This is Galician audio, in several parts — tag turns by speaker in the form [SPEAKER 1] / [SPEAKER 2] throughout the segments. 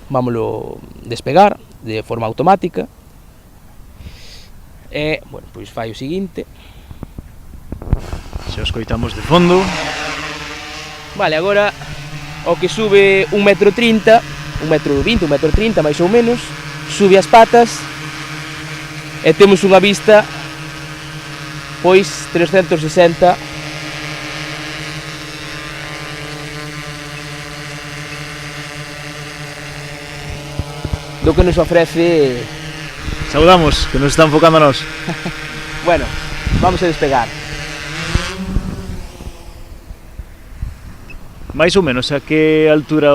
[SPEAKER 1] vámoslo despegar de forma automática. E, bueno, pois fai o seguinte.
[SPEAKER 2] Xa os coitamos de fondo.
[SPEAKER 1] Vale, agora o que sube 1,30 m, 1,20 m, 1,30 m máis ou menos, sube as patas e temos unha vista pois 360 do que nos ofrece.
[SPEAKER 2] Saudamos, que nos está enfocando a nós.
[SPEAKER 1] Bueno, vamos a despegar.
[SPEAKER 2] Mais ou menos, a que altura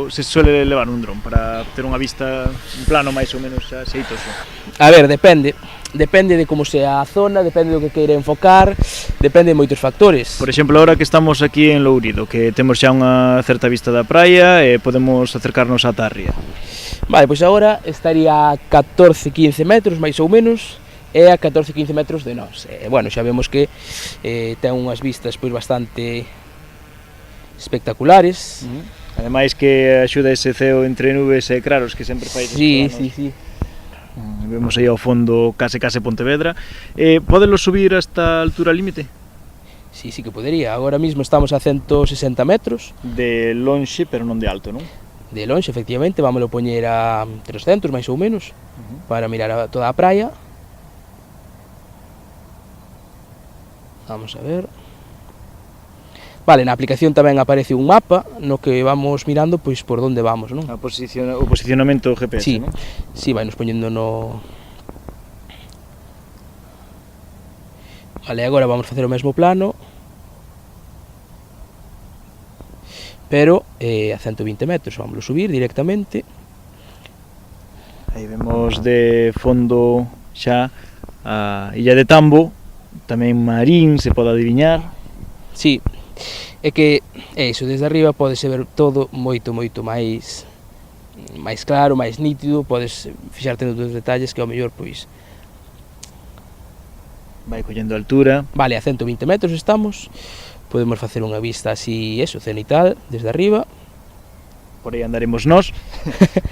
[SPEAKER 2] se suele levar un dron para ter unha vista, un plano máis ou menos xeitoso?
[SPEAKER 1] A ver, depende de como sea a zona, depende do que queira enfocar, depende de moitos factores.
[SPEAKER 2] Por exemplo, ahora que estamos aquí en Lourido, que temos xa unha certa vista da praia e podemos acercarnos á Tarria.
[SPEAKER 1] Vale, pois agora estaría a 14-15 metros, máis ou menos, e a 14-15 metros de nós. Bueno, xa vemos que ten unhas vistas pois bastante espectaculares.
[SPEAKER 2] Ademais que axuda ese ceo entre nubes e claros que sempre fai esos planos.
[SPEAKER 1] Sí.
[SPEAKER 2] Vemos aí ao fondo case Pontevedra. Podelo subir hasta a altura límite?
[SPEAKER 1] Sí que podería. Agora mismo estamos a 160 metros.
[SPEAKER 2] De lonxe, pero non de alto, non?
[SPEAKER 1] De lonxe, efectivamente, vámoslo poñer a 300, máis ou menos, para mirar toda a praia. Vamos a ver. Vale, na aplicación tamén aparece un mapa no que vamos mirando pois por onde vamos, non?
[SPEAKER 2] O posicionamento GPS,
[SPEAKER 1] sí,
[SPEAKER 2] non?
[SPEAKER 1] Sí, vai nos poñendo no... Vale, agora vamos facer o mesmo plano, pero a 120 metros, vamos subir directamente.
[SPEAKER 2] Aí vemos de fondo xa a illa de Tambo, tamén Marín, se pode adiviñar.
[SPEAKER 1] Sí, é que iso, desde arriba podese ver todo moito máis claro, máis nítido, podes fixarte nos detalles que ao mellor pois
[SPEAKER 2] vai collendo altura.
[SPEAKER 1] Vale, a 120 metros estamos, podemos facer unha vista así, cenital, desde arriba.
[SPEAKER 2] Por aí andaremos nós,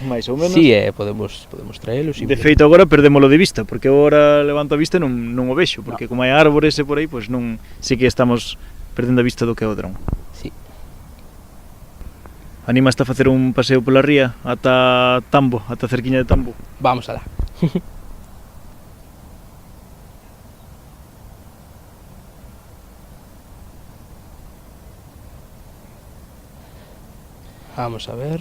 [SPEAKER 2] máis ou menos.
[SPEAKER 1] Sí, podemos traelo.
[SPEAKER 2] De feito, agora perdémolo de vista, porque agora levanto a vista e non o vexo, porque como hai árbores e por aí, pois non, sí que estamos perdendo a vista do que é o dron.
[SPEAKER 1] Sí.
[SPEAKER 2] Animaste a facer un paseo pola ría ata Tambo, ata cerquiña de Tambo?
[SPEAKER 1] Vamos alá. Vamos a ver.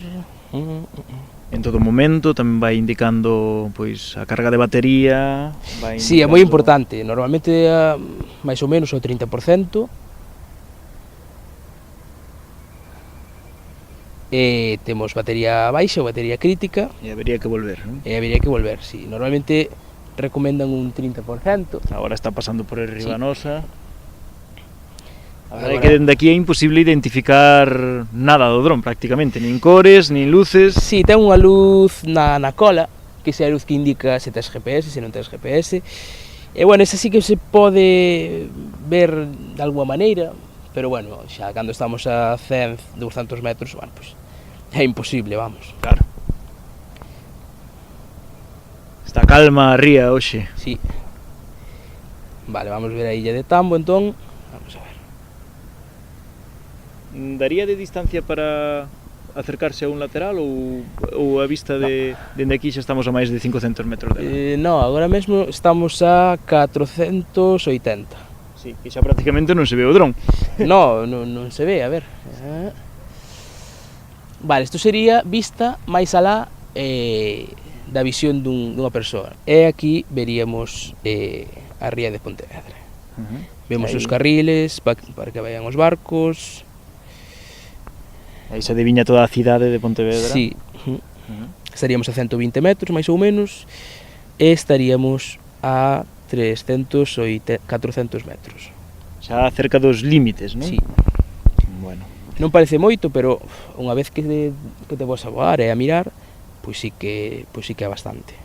[SPEAKER 2] En todo momento tamén vai indicando pois a carga de batería, vai indicando...
[SPEAKER 1] Sí, é moi importante. Normalmente máis ou menos o 30%. Temos batería baixa ou batería crítica.
[SPEAKER 2] E habería que volver, non?
[SPEAKER 1] Sí. Normalmente recomendan un 30%.
[SPEAKER 2] Agora está pasando por arriba nosa. A verdade é
[SPEAKER 1] Agora...
[SPEAKER 2] que dende aquí é imposible identificar nada do dron prácticamente, nin cores, nin luces.
[SPEAKER 1] Sí, ten unha luz na cola, que é a luz que indica se tes GPS, se non tes GPS. E bueno, esa sí que se pode ver de alguma maneira, pero bueno, xa cando estamos a 100, 200 metros, bueno, pues, é imposible, vamos.
[SPEAKER 2] Claro. Está calma a ría hoxe.
[SPEAKER 1] Sí. Vale, vamos ver a illa de Tambo, entón. Vamos a ver.
[SPEAKER 2] Daría de distancia para acercarse a un lateral ou a vista de dende aquí xa estamos a máis de 500 metros dela?
[SPEAKER 1] No, agora mesmo estamos a 480.
[SPEAKER 2] Sí, que xa prácticamente non se ve o dron.
[SPEAKER 1] Non se ve, a ver. Vale, isto sería vista máis alá da visión dunha persoa. E aquí veríamos a ría de Pontevedra. Vemos os carriles para que vayan os barcos.
[SPEAKER 2] Aí se adiviña toda a cidade de Pontevedra.
[SPEAKER 1] Sí. Estaríamos a 120 metros, máis ou menos, e estaríamos a 400 metros.
[SPEAKER 2] Xa cerca dos límites, non?
[SPEAKER 1] Sí.
[SPEAKER 2] Bueno.
[SPEAKER 1] Non parece moito, pero unha vez que te vas a voar e a mirar, pois sí que é bastante.